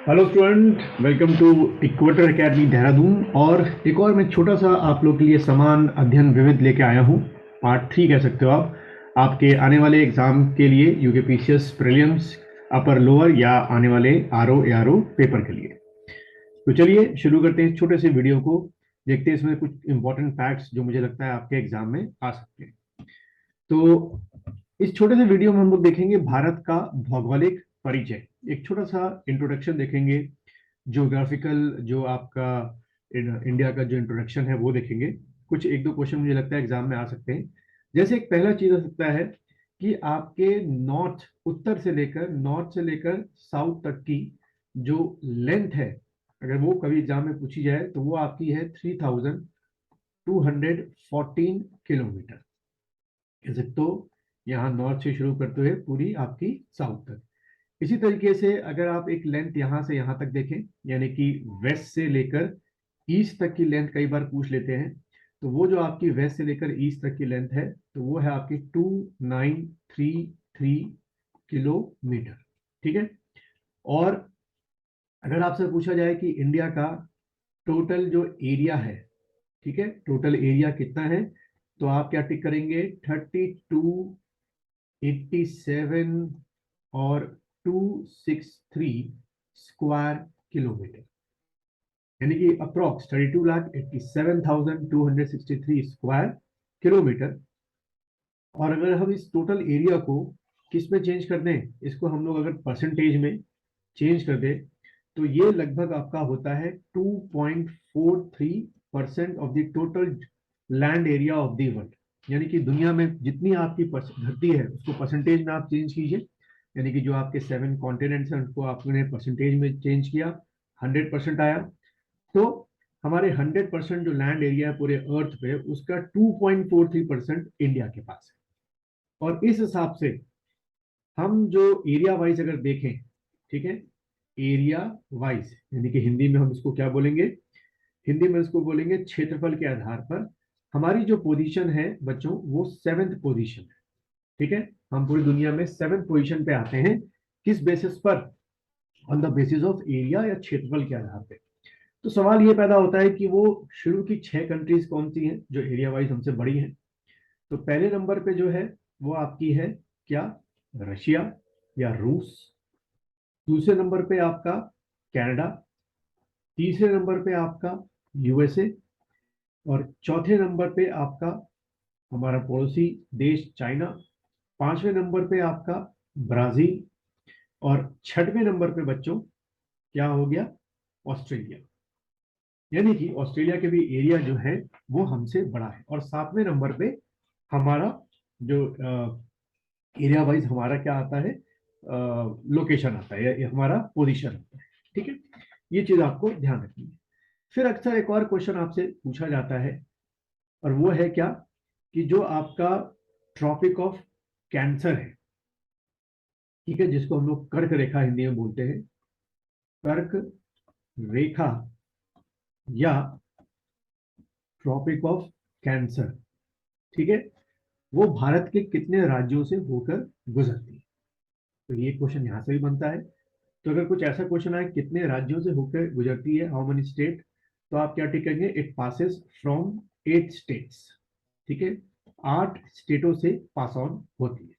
Hello student, welcome to Equator Academy Dehradun. और एक और मैं छोटा सा आप लोग के लिए समान अध्ययन विविध लेके आया हूँ। पार्ट 3 कह सकते हो आप, आपके आने वाले एग्जाम के लिए यूकेपीसीएस प्रीलिम्स अपर लोअर या आने वाले आरओ एआरओ पेपर के लिए। तो चलिए शुरू करते हैं छोटे से वीडियो को। देखते हैं इसमें कुछ इंपॉर्टेंट फैक्ट्स जो मुझे लगता है आपके एग्जाम में आ सकते हैं। तो इस छोटे से वीडियो में हम लोग देखेंगे भारत का भौगोलिक परिचय, एक छोटा सा इंट्रोडक्शन देखेंगे। ज्योग्राफिकल जो आपका इंडिया का जो इंट्रोडक्शन है वो देखेंगे। कुछ एक दो क्वेश्चन मुझे लगता है एग्जाम में आ सकते हैं। जैसे एक पहला चीज हो सकता है कि आपके नॉर्थ से लेकर साउथ तक की जो लेंथ है, अगर वो कभी एग्जाम में पूछी जाए तो वो आपकी है 3214 किलोमीटर। जैसे तो यहाँ नॉर्थ से शुरू करते हुए पूरी आपकी साउथ तक। इसी तरीके से अगर आप एक लेंथ यहाँ से यहाँ तक देखें, यानी कि वेस्ट से लेकर ईस्ट तक की लेंथ कई बार पूछ लेते हैं, तो वो जो आपकी वेस्ट से लेकर ईस्ट तक की लेंथ है तो वो है आपकी 2933 किलोमीटर। ठीक है। और अगर आपसे पूछा जाए कि इंडिया का टोटल जो एरिया है, ठीक है, टोटल एरिया कितना है, तो आप क्या टिक करेंगे? 3287 और 263 स्क्वायर किलोमीटर, यानी कि अप्रोक्स 32,87,263 स्क्वायर किलोमीटर। और अगर हम इस टोटल एरिया को किस में चेंज कर दें, इसको हम लोग अगर परसेंटेज में चेंज कर दें, तो ये लगभग आपका होता है 2.43% of the total land area of the world. यानी कि दुनिया में जितनी आपकी धरती है उसको परसेंटेज में आप चेंज कीजिए, यानी कि जो आपके 7 कॉन्टिनेंट्स हैं उसको आपने परसेंटेज में चेंज किया, 100% आया। तो हमारे 100% जो लैंड एरिया है पूरे अर्थ पे, उसका 2.43% इंडिया के पास है। और इस हिसाब से हम जो एरिया वाइज अगर देखें, ठीक है, एरिया वाइज यानी कि हिंदी में हम इसको क्या बोलेंगे? हिंदी में इसको बोलेंगे क्षेत्रफल के आधार पर हमारी जो पोजीशन है बच्चों, वो 7th पोजीशन है। ठीक है, हम पूरी दुनिया में 7th पोजीशन पे आते हैं। किस बेसिस पर? On the basis of area या क्षेत्रफल के आधार पे। तो सवाल ये पैदा होता है कि वो शुरू की 6 कंट्रीज कौन सी हैं जो एरिया वाइज हमसे बड़ी हैं। तो पहले नंबर पे जो है वो आपकी है क्या? रशिया या रूस। दूसरे नंबर पे आपका कनाडा। तीसरे नंबर पे आपका यूएसए। और चौथे नंबर पे आपका हमारा पड़ोसी देश चाइना। पांचवें नंबर पे आपका ब्राजील। और छठवें नंबर पे बच्चों क्या हो गया? ऑस्ट्रेलिया। यानी कि ऑस्ट्रेलिया के भी एरिया जो है वो हमसे बड़ा है। और सातवें नंबर पे हमारा जो एरिया वाइज हमारा क्या आता है, लोकेशन आता है, या हमारा पोजीशन आता है। ठीक है, ये चीज आपको ध्यान रखनी है। फिर अक्सर एक और क्वेश्चन आपसे पूछा जाता है, और वो है क्या कि जो आपका ट्रॉपिक ऑफ कैंसर है, ठीक है, जिसको हम लोग कर्क रेखा हिंदी में बोलते हैं, कर्क रेखा या ट्रॉपिक ऑफ कैंसर, ठीक है, वो भारत के कितने राज्यों से होकर गुजरती है? तो ये क्वेश्चन यहां से भी बनता है। तो अगर कुछ ऐसा क्वेश्चन आए कितने राज्यों से होकर गुजरती है, हाउ मेनी स्टेट, तो आप क्या टिक करेंगे? It passes from 8 states. ठीक है, 8 स्टेटों से पास ऑन होती है।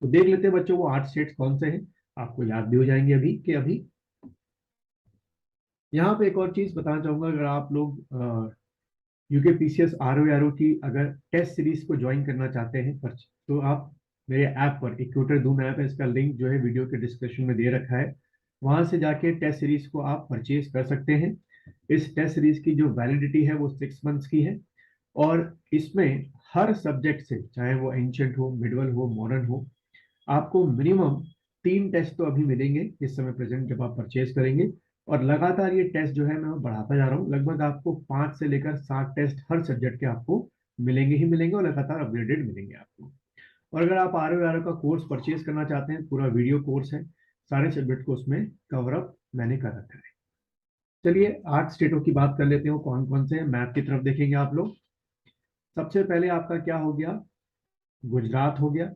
तो देख लेते हैं बच्चों वो 8 स्टेट्स कौन से हैं, आपको याद भी हो जाएंगे अभी के अभी। यहाँ पे एक और चीज बताना चाहूंगा, अगर आप लोग यूकेपीसीएस आरओ की अगर टेस्ट सीरीज को ज्वाइन करना चाहते हैं तो आप मेरे ऐप पर, इक्वेटर दून ऐप है, इसका लिंक जो है वीडियो के डिस्क्रिप्शन में दे रखा है, वहां से जाके टेस्ट सीरीज को आप परचेज कर सकते हैं। इस टेस्ट सीरीज की जो वैलिडिटी है वो 6 मंथ्स की है। और इसमें हर सब्जेक्ट से, चाहे वो एंशियंट हो, मिडवल हो, मॉडर्न हो, आपको मिनिमम 3 टेस्ट तो अभी मिलेंगे इस समय प्रेजेंट जब आप परचेज करेंगे। और लगातार ये टेस्ट जो है मैं बढ़ाता जा रहा हूँ, लगभग आपको 5 से लेकर 7 टेस्ट हर सब्जेक्ट के आपको मिलेंगे ही मिलेंगे, और लगातार अपग्रेडेड मिलेंगे आपको। और अगर आप आर का कोर्स परचेज करना चाहते हैं, पूरा वीडियो कोर्स है, सारे सब्जेक्ट को उसमें कवर अप मैंने कर रखा है। चलिए 8 स्टेटों की बात कर लेते हो, कौन कौन से मैप की तरफ देखेंगे आप लोग। सबसे पहले आपका क्या हो गया? गुजरात हो गया।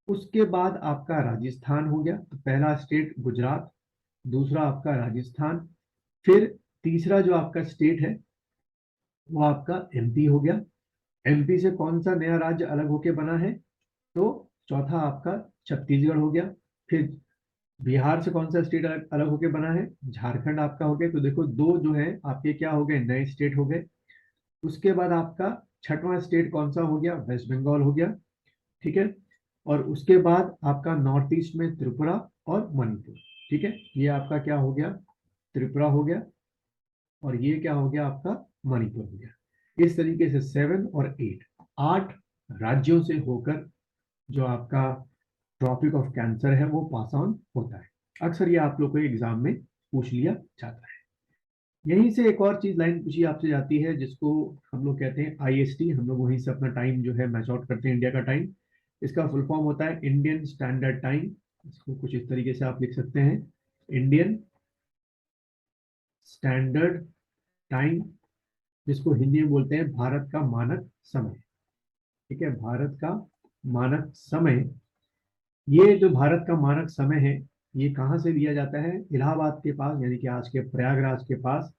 उसके बाद आपका राजस्थान हो गया। तो पहला स्टेट गुजरात, दूसरा आपका राजस्थान, फिर तीसरा जो आपका स्टेट है वो आपका एमपी हो गया। एमपी से कौन सा नया राज्य अलग होके बना है, तो चौथा आपका छत्तीसगढ़ हो गया। फिर बिहार से कौन सा स्टेट अलग अलग होके बना है, झारखंड आपका हो गया। तो देखो दो जो है आपके क्या हो गए, नए स्टेट हो गए। उसके बाद आपका छठवां स्टेट कौन सा हो गया, वेस्ट बंगाल हो गया। ठीक है, और उसके बाद आपका नॉर्थ ईस्ट में त्रिपुरा और मणिपुर। ठीक है, ये आपका क्या हो गया, त्रिपुरा हो गया, और ये क्या हो गया आपका, मणिपुर हो गया। इस तरीके से 7 और 8, 8 राज्यों से होकर जो आपका ट्रॉपिक ऑफ कैंसर है वो पास ऑन होता है। अक्सर ये आप लोग को एग्जाम में पूछ लिया जाता है। यहीं से एक और चीज लाइन पूछी आपसे जाती है जिसको हम लोग कहते हैं आईएसटी। हम लोग वहीं से अपना टाइम जो है मैच आउट करते हैं, इंडिया का टाइम। इसका फुल फॉर्म होता है इंडियन स्टैंडर्ड टाइम। इसको कुछ इस तरीके से आप लिख सकते हैं, इंडियन स्टैंडर्ड टाइम, जिसको हिंदी में बोलते हैं भारत का मानक समय। ठीक है, भारत का मानक समय। ये जो भारत का मानक समय है, ये कहाँ से लिया जाता है, इलाहाबाद के पास, यानी कि आज के प्रयागराज के पास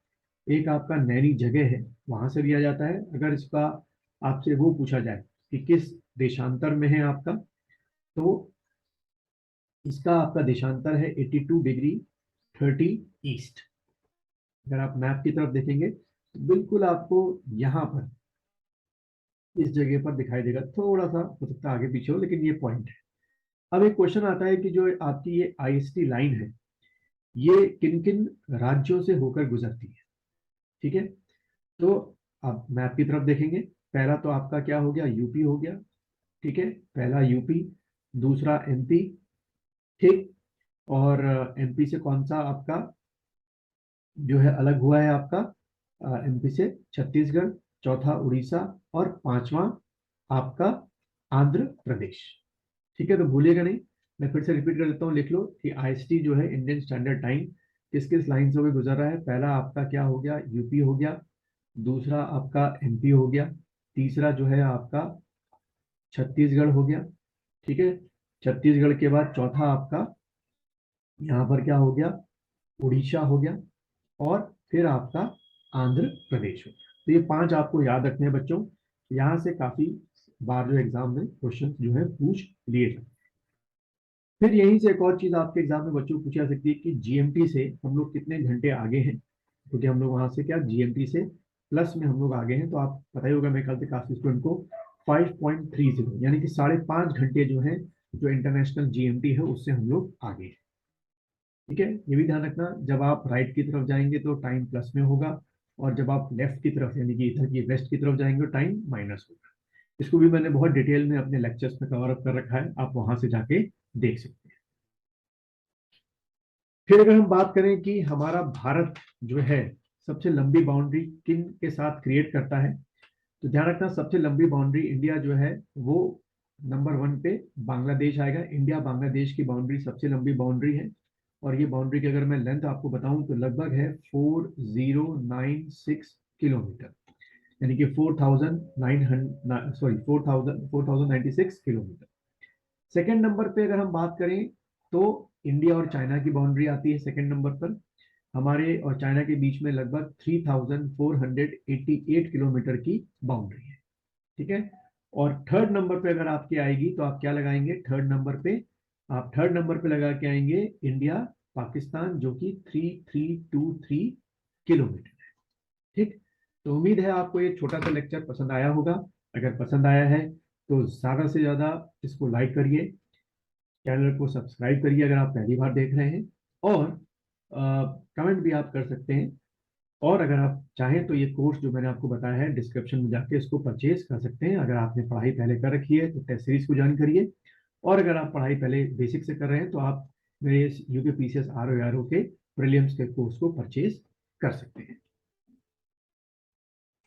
एक आपका नैनी जगह है, वहां से लिया जाता है। अगर इसका आपसे वो पूछा जाए कि किस देशांतर में है आपका, तो इसका आपका देशांतर है 82 डिग्री 30 ईस्ट। अगर आप मैप की तरफ देखेंगे तो बिल्कुल आपको यहाँ पर इस जगह पर दिखाई देगा। थोड़ा सा हो सकता है आगे पीछे हो, लेकिन ये पॉइंट है। अब एक क्वेश्चन आता है कि जो आपकी ये आईएसटी लाइन है, ये किन किन राज्यों से होकर गुजरती है। ठीक है, तो आप मैप की तरफ देखेंगे, पहला तो आपका क्या हो गया, यूपी हो गया। ठीक है, पहला यूपी, दूसरा एमपी। ठीक, और एमपी से कौन सा आपका जो है अलग हुआ है आपका, एमपी से छत्तीसगढ़, चौथा उड़ीसा, और पांचवा आपका आंध्र प्रदेश। ठीक है, तो भूलिएगा नहीं, मैं फिर से रिपीट कर देता हूँ, लिख लो कि आईएसटी जो है इंडियन स्टैंडर्ड टाइम किस किस लाइन से होकर गुजर रहा है। पहला आपका क्या हो गया, यूपी हो गया। दूसरा आपका एमपी हो गया। तीसरा जो है आपका छत्तीसगढ़ हो गया। ठीक है, छत्तीसगढ़ के बाद चौथा आपका यहाँ पर क्या हो गया, उड़ीसा हो गया, और फिर आपका आंध्र प्रदेश हो गया। तो ये 5 आपको याद रखने हैं बच्चों, यहाँ से काफी बार जो एग्जाम में क्वेश्चन जो है पूछ लिए जाते हैं। फिर यहीं से एक और चीज आपके एग्जाम में बच्चों पूछी जा सकती है कि जीएमटी से हम लोग कितने घंटे आगे हैं, क्योंकि हम लोग वहां से क्या जीएमटी से प्लस में हम लोग आगे हैं। तो आप पता ही होगा मेरे ख्याल से काफी स्टूडेंट को 5.30 यानी कि 5.5 घंटे जो है, जो इंटरनेशनल जीएमटी है उससे हम लोग आगे हैं। ठीक है, ये भी ध्यान रखना, जब आप राइट की तरफ जाएंगे तो टाइम प्लस में होगा, और जब आप लेफ्ट की तरफ यानी कि इधर की वेस्ट की तरफ जाएंगे तो टाइम माइनस होगा। इसको भी मैंने बहुत डिटेल में अपने लेक्चर्स में कवर अप कर रखा है, आप वहां से जाके देख सकते हैं। फिर अगर हम बात करें कि हमारा भारत जो है सबसे लंबी बाउंड्री किन के साथ क्रिएट करता है, तो ध्यान रखना सबसे लंबी बाउंड्री इंडिया जो है वो नंबर 1 पे बांग्लादेश आएगा। इंडिया बांग्लादेश की बाउंड्री सबसे लंबी बाउंड्री है, और ये बाउंड्री की अगर मैं लेंथ आपको बताऊं तो लगभग है 4096 किलोमीटर, यानी कि 4096 किलोमीटर। सेकेंड नंबर पे अगर हम बात करें तो इंडिया और चाइना की बाउंड्री आती है सेकेंड नंबर पर। हमारे और चाइना के बीच में लगभग 3488 किलोमीटर की बाउंड्री है। ठीक है, और थर्ड नंबर पे अगर आपकी आएगी तो आप क्या लगाएंगे, थर्ड नंबर पे आप थर्ड नंबर पे लगा के आएंगे इंडिया पाकिस्तान, जो कि 3323 किलोमीटर है। ठीक, तो उम्मीद है आपको ये छोटा सा लेक्चर पसंद आया होगा। अगर पसंद आया है तो ज्यादा से ज्यादा इसको लाइक करिए, चैनल को सब्सक्राइब करिए अगर आप पहली बार देख रहे हैं, और कमेंट भी आप कर सकते हैं। और अगर आप चाहें तो ये कोर्स जो मैंने आपको बताया है डिस्क्रिप्शन में जाके इसको परचेज कर सकते हैं। अगर आपने पढ़ाई पहले कर रखी है तो टेस्ट सीरीज को ज्वाइन करिए, और अगर आप पढ़ाई पहले बेसिक से कर रहे हैं तो आप मेरे यूपीपीसीएस आर ओ के प्रीलिम्स के कोर्स को परचेज कर सकते हैं।